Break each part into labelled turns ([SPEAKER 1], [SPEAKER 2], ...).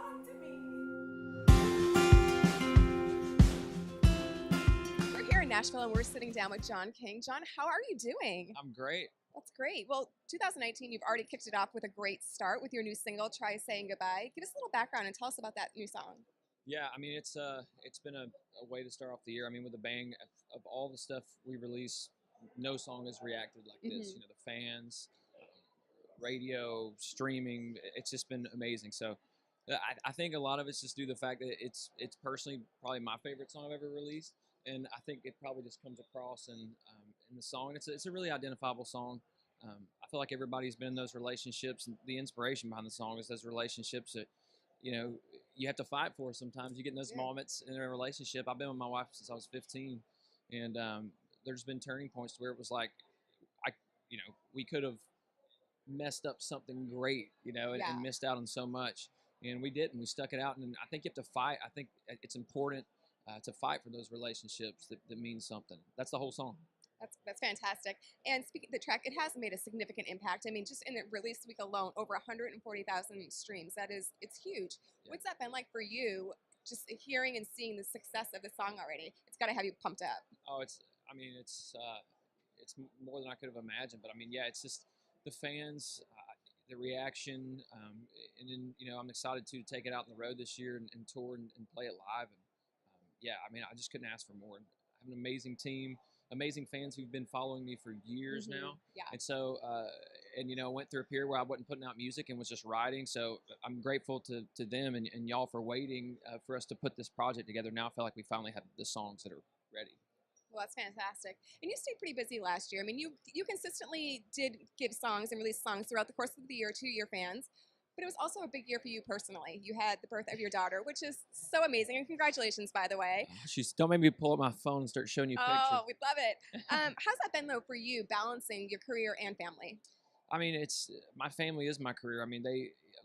[SPEAKER 1] talk to me. We're here in Nashville and we're sitting down with John King. John, how are you doing?
[SPEAKER 2] I'm great.
[SPEAKER 1] That's great. Well, 2019, you've already kicked it off with a great start with your new single, Try Saying Goodbye. Give us a little background and tell us about that new song.
[SPEAKER 2] Yeah, I mean it's been a way to start off the year. I mean with a bang of all the stuff we release, no song has reacted like this. You know, the fans, radio, streaming, it's just been amazing. So I think a lot of it's just due to the fact that it's personally probably my favorite song I've ever released, and I think it probably just comes across in the song. It's a really identifiable song. I feel like everybody's been in those relationships, and the inspiration behind the song is those relationships that you have to fight for. Sometimes you get in those moments in a relationship. I've been with my wife since I was 15, and there's been turning points where it was like I we could have messed up something great, and missed out on so much. And we didn't. We stuck it out. And I think you have to fight. I think it's important to fight for those relationships that mean something. That's the whole song.
[SPEAKER 1] That's fantastic. And speaking of the track, it has made a significant impact. I mean, just in the release week alone, over 140,000 streams. It's huge.
[SPEAKER 2] Yeah.
[SPEAKER 1] What's that been like for you? Just hearing and seeing the success of the song already. It's got to have you pumped up.
[SPEAKER 2] Oh, it's more than I could have imagined. But I mean, yeah, it's just the fans, the reaction, and then I'm excited to take it out on the road this year and tour and play it live. And yeah, I mean, I just couldn't ask for more. I have an amazing team, amazing fans who've been following me for years now.
[SPEAKER 1] Yeah.
[SPEAKER 2] And so, went through a period where I wasn't putting out music and was just writing. So I'm grateful to them and y'all for waiting for us to put this project together. Now I feel like we finally have the songs that are ready.
[SPEAKER 1] Well, that's fantastic. And you stayed pretty busy last year. I mean, you consistently did give songs and release songs throughout the course of the year to your fans. But it was also a big year for you personally. You had the birth of your daughter, which is so amazing. And congratulations, by the way.
[SPEAKER 2] Don't make me pull up my phone and start showing you pictures.
[SPEAKER 1] Oh, we'd love it. How's that been, though, for you, balancing your career and family?
[SPEAKER 2] I mean, my family is my career. I mean,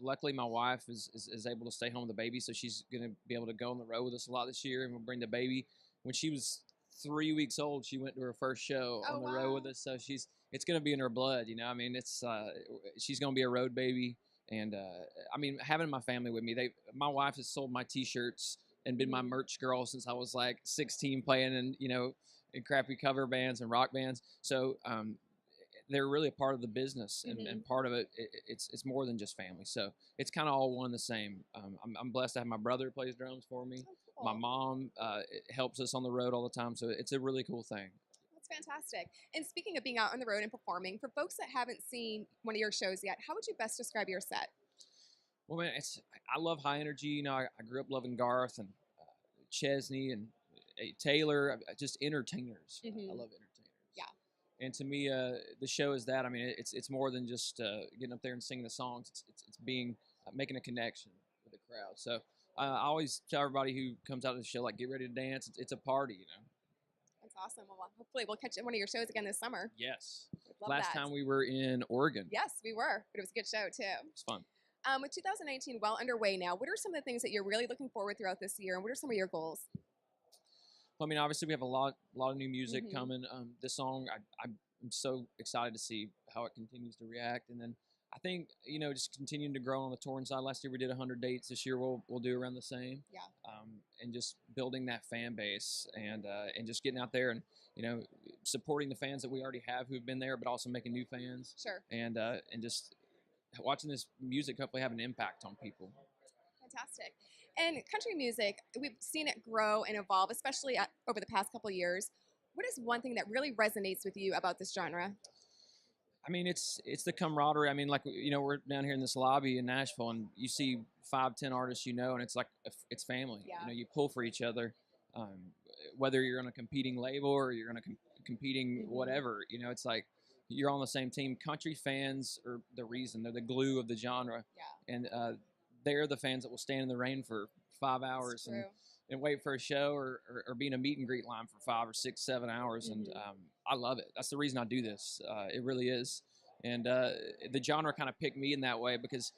[SPEAKER 2] luckily my wife is able to stay home with the baby, so she's going to be able to go on the road with us a lot this year, and we'll bring the baby. When she was 3 weeks old, she went to her first show on the road with us, so it's going to be in her blood. I mean, she's going to be a road baby. And I mean, having my family with me, my wife has sold my T-shirts and been my merch girl since I was like 16, playing in crappy cover bands and rock bands. So they're really a part of the business, and part of it's more than just family. So it's kind of all one and the same. I'm blessed to have my brother who plays drums for me.
[SPEAKER 1] Oh, cool.
[SPEAKER 2] My mom helps us on the road all the time. So it's a really cool thing.
[SPEAKER 1] That's fantastic. And speaking of being out on the road and performing, for folks that haven't seen one of your shows yet, how would you best describe your set?
[SPEAKER 2] Well, man, I love high energy. I grew up loving Garth and Chesney and Taylor, just entertainers. I love entertainers.
[SPEAKER 1] Yeah.
[SPEAKER 2] And to me, the show is that. I mean, it's more than just getting up there and singing the songs. It's being making a connection with the crowd. So I always tell everybody who comes out to the show, like, get ready to dance. It's a party,
[SPEAKER 1] That's awesome. Well, hopefully we'll catch one of your shows again this summer.
[SPEAKER 2] Yes.
[SPEAKER 1] Love
[SPEAKER 2] Last
[SPEAKER 1] that.
[SPEAKER 2] time we were in Oregon.
[SPEAKER 1] Yes, we were, but it was a good show too.
[SPEAKER 2] It's fun.
[SPEAKER 1] With 2019 well underway now, what are some of the things that you're really looking forward throughout this year, and what are some of your goals?
[SPEAKER 2] Well, I mean, obviously we have a lot of new music coming. This song, I'm so excited to see how it continues to react, and then I think just continuing to grow on the touring side. Last year we did 100 dates. This year we'll do around the same.
[SPEAKER 1] Yeah.
[SPEAKER 2] And just building that fan base and just getting out there and supporting the fans that we already have who've been there, but also making new fans.
[SPEAKER 1] Sure.
[SPEAKER 2] And just watching this music hopefully have an impact on people.
[SPEAKER 1] Fantastic. And country music, we've seen it grow and evolve, especially over the past couple of years. What is one thing that really resonates with you about this genre?
[SPEAKER 2] I mean, it's the camaraderie. I mean, like, we're down here in this lobby in Nashville, and you see 5-10 artists, and it's like it's family.
[SPEAKER 1] Yeah.
[SPEAKER 2] You pull for each other, whether you're on a competing label or you're on a competing whatever. It's like you're on the same team. Country fans are the reason. They're the glue of the genre.
[SPEAKER 1] Yeah.
[SPEAKER 2] And they're the fans that will stand in the rain for 5 hours and wait for a show or be in a meet and greet line for 5 or 6, 7 hours. And I love it. That's the reason I do this. It really is. And the genre kind of picked me in that way because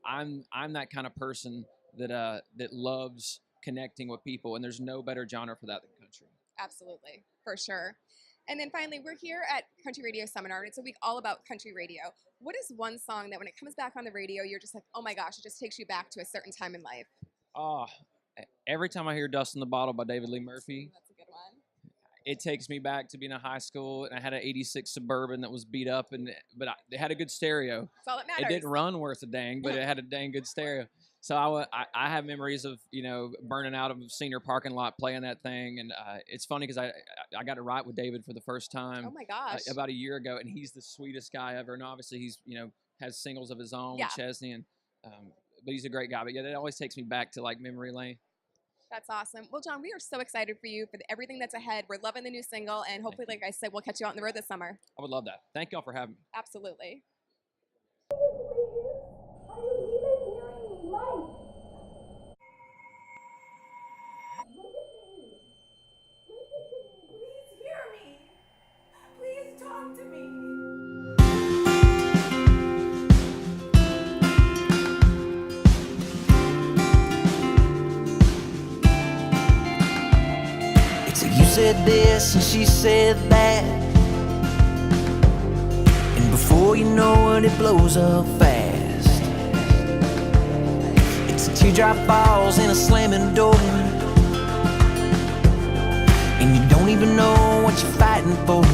[SPEAKER 2] I'm that kind of person that loves connecting with people, and there's no better genre for that than country.
[SPEAKER 1] Absolutely, for sure. And then finally, we're here at Country Radio Seminar, and it's a week all about country radio. What is one song that when it comes back on the radio, you're just like, oh my gosh, it just takes you back to a certain time in life?
[SPEAKER 2] Oh, every time I hear "Dust in the Bottle" by David Lee Murphy,
[SPEAKER 1] That's a good one.
[SPEAKER 2] it takes me back to being in high school, and I had an '86 Suburban that was beat up, but it had a good stereo.
[SPEAKER 1] That's all that matters.
[SPEAKER 2] It didn't run worth a dang, but it had a dang good stereo. So I have memories of burning out of a senior parking lot playing that thing, and it's funny because I got to write with David for the first time.
[SPEAKER 1] Oh my gosh!
[SPEAKER 2] About a year ago, and he's the sweetest guy ever. And obviously he's has singles of his own with Chesney, and but he's a great guy. But yeah, that always takes me back to like memory lane.
[SPEAKER 1] That's awesome. Well, John, we are so excited for you, for everything that's ahead. We're loving the new single, and hopefully, like I said, we'll catch you out on the road this summer.
[SPEAKER 2] I would love that. Thank y'all for having me.
[SPEAKER 1] Absolutely.
[SPEAKER 3] You said this and she said that, and before you know it, it blows up fast. It's a teardrop falls in a slamming door, and you don't even know what you're fighting for.